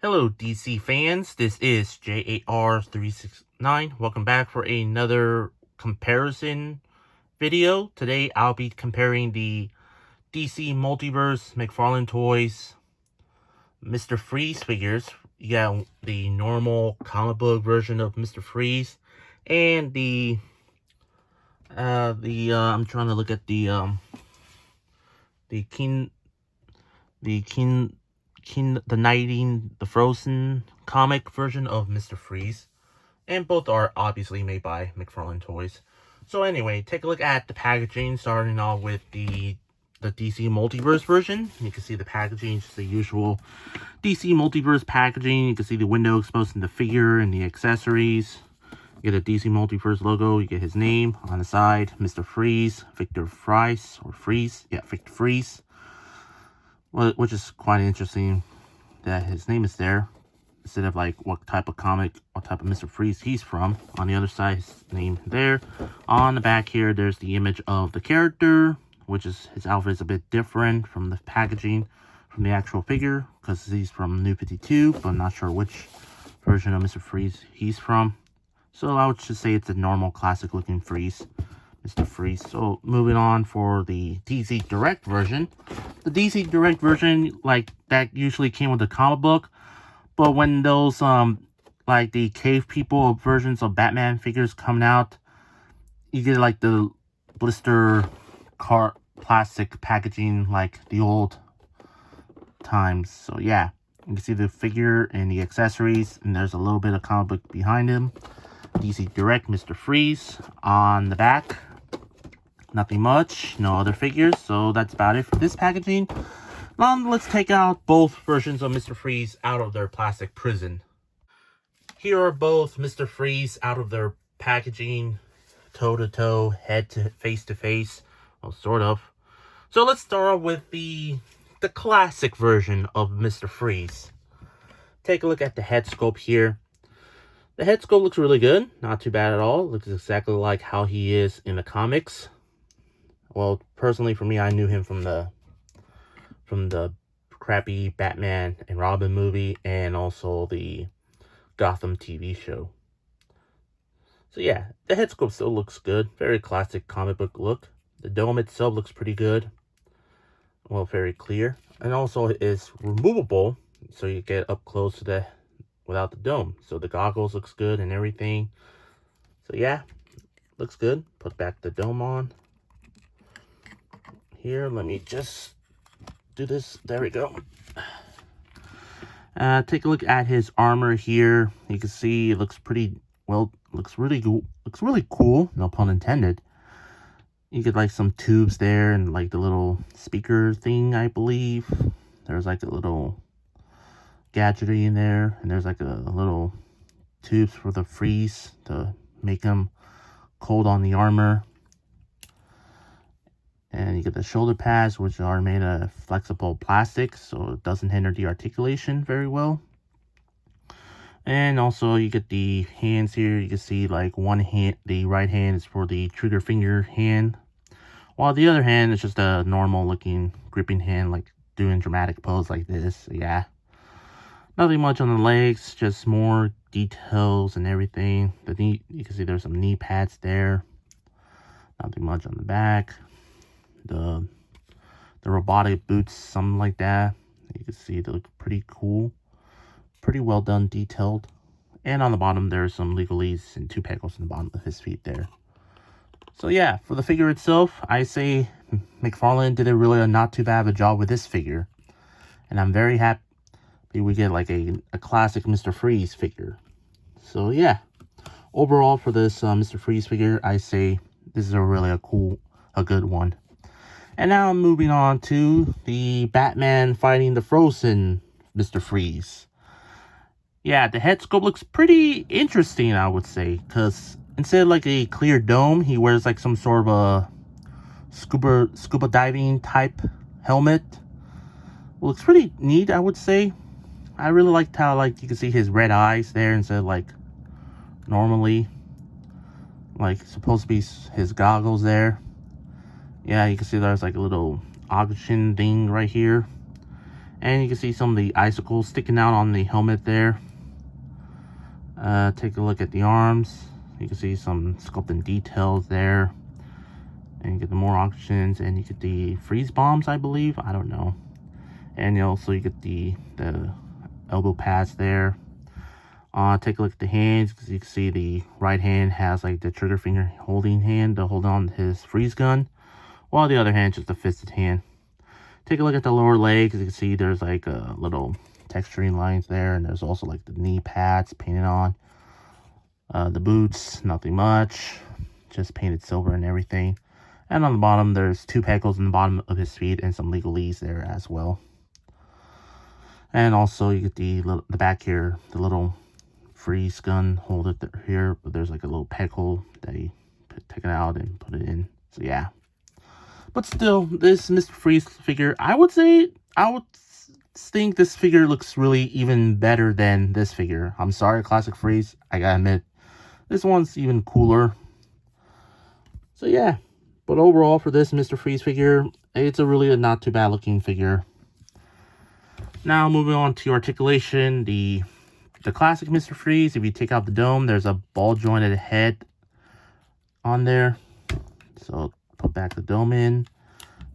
Hello DC fans, this is J.A.R. 369. Welcome back for another comparison video. Today I'll be comparing the DC Multiverse McFarlane Toys Mr. Freeze figures. You got the normal comic book version of Mr. Freeze and I'm trying to look at the Knighting the Frozen comic version of Mr. Freeze. And both are obviously made by McFarlane Toys. So anyway, take a look at the packaging, starting off with the DC Multiverse version. You can see the packaging, just the usual DC Multiverse packaging. You can see the window exposing the figure and the accessories. You get a DC Multiverse logo. You get his name on the side, Mr. Freeze, Victor Fries, or Freeze. Yeah, Victor Freeze. Which is quite interesting that his name is there, instead of like what type of comic, what type of Mr. Freeze he's from. On the other side, his name there. On the back here, there's the image of the character, which is his outfit is a bit different from the packaging, from the actual figure, because he's from New 52, but I'm not sure which version of Mr. Freeze he's from. So I would just say it's a normal, classic-looking Freeze. Mr. Freeze. So moving on for the DC Direct version. The DC Direct version, like, that usually came with the comic book. But when those, like, the cave people versions of Batman figures coming out, you get, like, the blister plastic packaging, like the old times. So, yeah. You can see the figure and the accessories, and there's a little bit of comic book behind him. DC Direct Mr. Freeze on the back. Nothing much, no other figures, so that's about it for this packaging. Let's take out both versions of Mr. Freeze out of their plastic prison. Here are both Mr. Freeze out of their packaging, toe-to-toe, face-to-face, well, sort of. So let's start off with the classic version of Mr. Freeze. Take a look at the head sculpt here. The head sculpt looks really good, not too bad at all. Looks exactly like how he is in the comics. Well, personally for me, I knew him from the crappy Batman and Robin movie, and also the Gotham TV show. So yeah, the head sculpt still looks good. Very classic comic book look. The dome itself looks pretty good. Well, very clear. And also it is removable, so you get up close to the without the dome. So the goggles looks good and everything. So yeah, looks good. Put back the dome on. Here, let me just do this. There we go. Take a look at his armor here. You can see it looks pretty well. Looks really cool. No pun intended. You get like some tubes there and like the little speaker thing, I believe. There's like a little gadgetry in there, and there's like a little tubes for the freeze to make him cold on the armor. And you get the shoulder pads, which are made of flexible plastic, so it doesn't hinder the articulation very well. And also you get the hands here. You can see like one hand, the right hand is for the trigger finger hand, while the other hand is just a normal looking gripping hand, like doing dramatic pose like this. So yeah, nothing much on the legs, just more details and everything. The knee, you can see there's some knee pads there. Nothing much on the back. The robotic boots, something like that. You can see they look pretty cool. Pretty well done, detailed. And on the bottom, there's some legalese and two pegals on the bottom of his feet there. So yeah, for the figure itself, I say McFarlane did a really not too bad of a job with this figure. And I'm very happy we get like a classic Mr. Freeze figure. So yeah, overall for this Mr. Freeze figure, I say this is a good one. And now I'm moving on to the Batman fighting the Frozen Mr. Freeze. Yeah, the head sculpt looks pretty interesting, I would say, because instead of like a clear dome, he wears like some sort of a scuba diving type helmet. Looks pretty neat, I would say. I really liked how like you can see his red eyes there instead of like normally like supposed to be his goggles there. Yeah, you can see there's like a little oxygen thing right here. And you can see some of the icicles sticking out on the helmet there. Take a look at the arms. You can see some sculpting details there. And you get the more options, and you get the freeze bombs, I believe. I don't know. And also you get the elbow pads there. Take a look at the hands, because you can see the right hand has like the trigger finger holding hand to hold on to his freeze gun, while the other hand just a fisted hand. Take a look at the lower leg, as you can see there's like a little texturing lines there, and there's also like the knee pads painted on. The boots, nothing much, just painted silver and everything. And on the bottom, there's 2 pegals in the bottom of his feet and some legalese there as well. And also you get the back here, the little freeze gun holder here, but there's like a little peg hole that you take it out and put it in. So yeah. But still, this Mr. Freeze figure, I would think this figure looks really even better than this figure. I'm sorry, Classic Freeze. I gotta admit, this one's even cooler. So yeah. But overall, for this Mr. Freeze figure, it's a really not too bad looking figure. Now, moving on to articulation, the classic Mr. Freeze, if you take out the dome, there's a ball jointed head on there. So put back the dome in.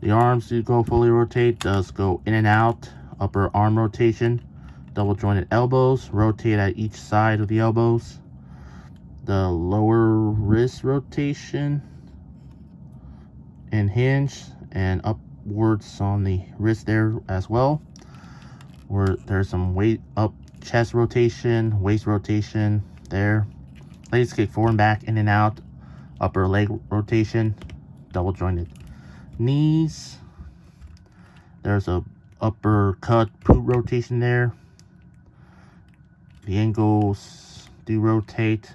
The arms do go fully rotate, does go in and out. Upper arm rotation, double jointed elbows, rotate at each side of the elbows. The lower wrist rotation and hinge, and upwards on the wrist there as well, where there's some weight up chest rotation, waist rotation there. Legs kick forward and back, in and out. Upper leg rotation, double jointed knees. There's a upper cut poop rotation there. The ankles do rotate,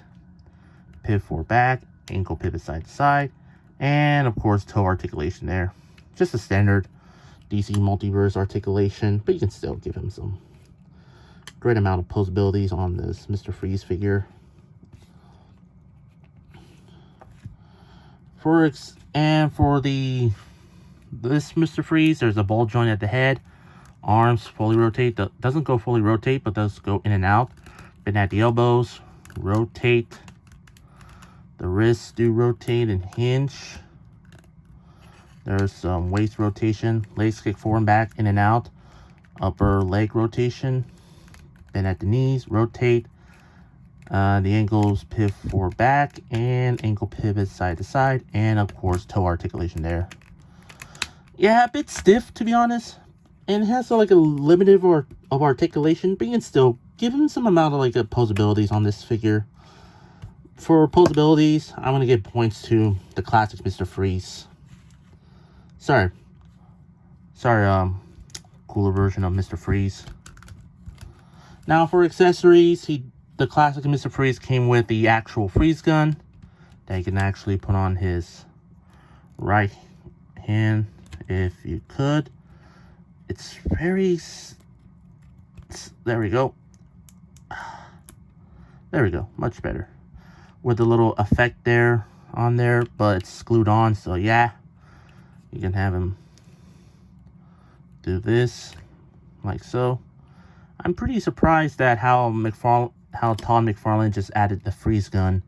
pivot forward back, ankle pivot side to side, and of course toe articulation there. Just a standard DC Multiverse articulation, but you can still give him some great amount of posabilities on this Mr. Freeze figure. For this Mr. Freeze, there's a ball joint at the head. Arms fully rotate. Doesn't go fully rotate, but does go in and out. Then at the elbows, rotate. The wrists do rotate and hinge. There's some waist rotation. Legs kick forward and back, in and out. Upper leg rotation. Then at the knees, rotate. The ankles pivot forward back, and ankle pivot side to side, and of course toe articulation there. Yeah, a bit stiff to be honest, and it has like a limited of articulation, but you can still give him some amount of like posabilities on this figure. For posabilities, I'm gonna give points to the classic Mr. Freeze. Sorry, cooler version of Mr. Freeze. Now for accessories, the classic Mr. Freeze came with the actual freeze gun that you can actually put on his right hand if you could. It's very... There we go. There we go. Much better. With a little effect there on there, but it's glued on, so yeah. You can have him do this, like so. I'm pretty surprised at how Todd McFarlane just added the freeze gun.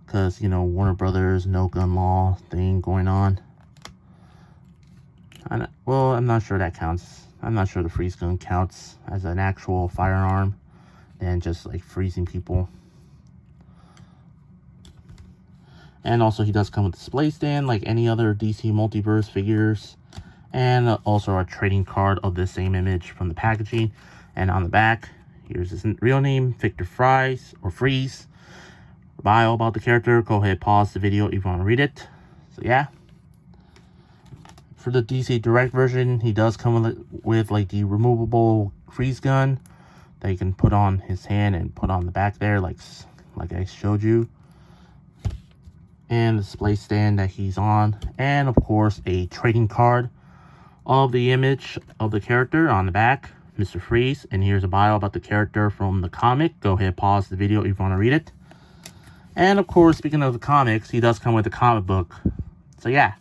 Because, you know, Warner Brothers, no gun law thing going on. Well, I'm not sure that counts. I'm not sure the freeze gun counts as an actual firearm than just like freezing people. And also he does come with a display stand like any other DC Multiverse figures. And also a trading card of the same image from the packaging. And on the back, here's his real name, Victor Freeze. Bio about the character. Go ahead, pause the video if you want to read it. So yeah. For the DC Direct version, he does come with like the removable freeze gun that you can put on his hand and put on the back there, like I showed you. And the display stand that he's on, and of course a trading card of the image of the character on the back, Mr. Freeze. And here's a bio about the character from the comic. Go ahead, pause the video if you want to read it. And of course, speaking of the comics, he does come with a comic book. So yeah,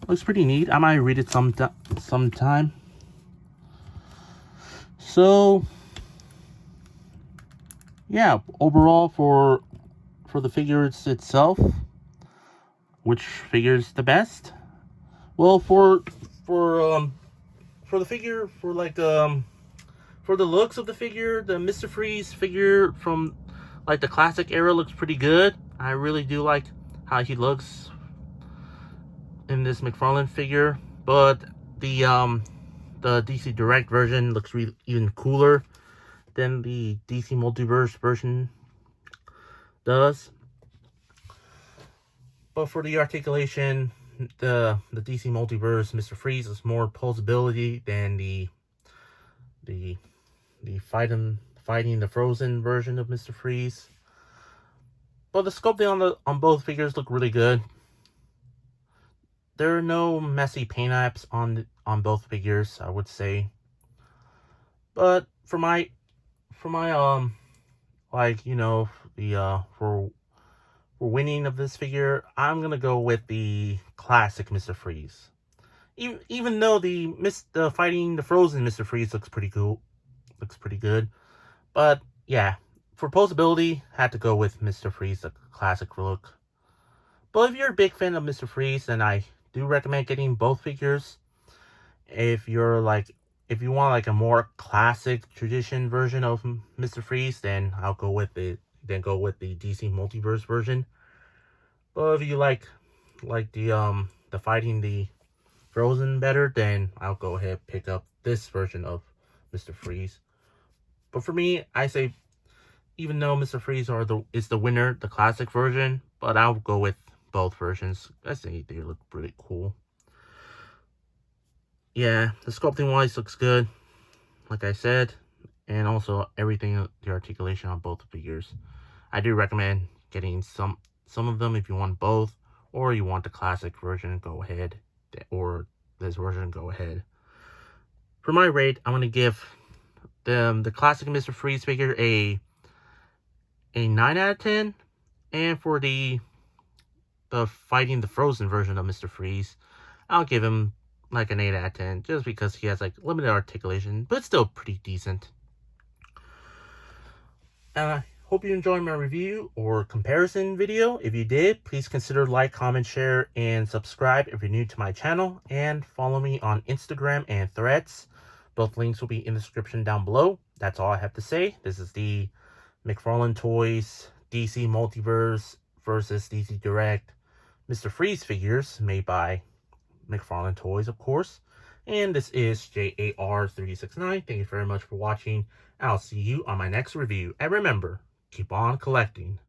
looks pretty neat. I might read it sometime. So yeah, overall for the figures itself, which figure's the best? Well, for the figure, for for the looks of the figure, the Mr. Freeze figure from like the classic era looks pretty good. I really do like how he looks in this McFarlane figure, but the DC Direct version looks even cooler than the DC Multiverse version does. But for the articulation, the DC Multiverse Mr. Freeze is more posability than the fighting the Frozen version of Mr. Freeze. But the sculpting on both figures look really good. There are no messy paint apps on both figures, I would say. But for my like, you know, the for winning of this figure, I'm gonna go with the classic Mr. Freeze. Even though the fighting the Frozen Mr. Freeze looks pretty cool, looks pretty good, but yeah, for posability, had to go with Mr. Freeze, the classic look. But if you're a big fan of Mr. Freeze, then I do recommend getting both figures. If you want like a more classic tradition version of Mr. Freeze, then I'll go with the DC Multiverse version. But if you like the fighting the Frozen better, then I'll go ahead and pick up this version of Mr. Freeze. But for me, I say, even though Mr. Freeze is the winner, the classic version, but I'll go with both versions. I think they look pretty cool. Yeah, the sculpting wise looks good, like I said, and also everything, the articulation on both figures. I do recommend getting some of them if you want both, or you want the classic version, go ahead, or this version, go ahead. For my rate, I'm gonna give the classic Mr. Freeze figure a 9 out of 10, and for the fighting the Frozen version of Mr. Freeze, I'll give him like an 8 out of 10, just because he has like limited articulation, but still pretty decent. And I hope you enjoyed my review or comparison video. If you did, please consider like, comment, share, and subscribe if you're new to my channel, and follow me on Instagram and Threads. Both links will be in the description down below. That's all I have to say. This is the McFarlane Toys DC Multiverse versus DC Direct Mr. Freeze figures made by McFarlane Toys, of course. And this is J.A.R. 369. Thank you very much for watching. I'll see you on my next review. And remember, keep on collecting.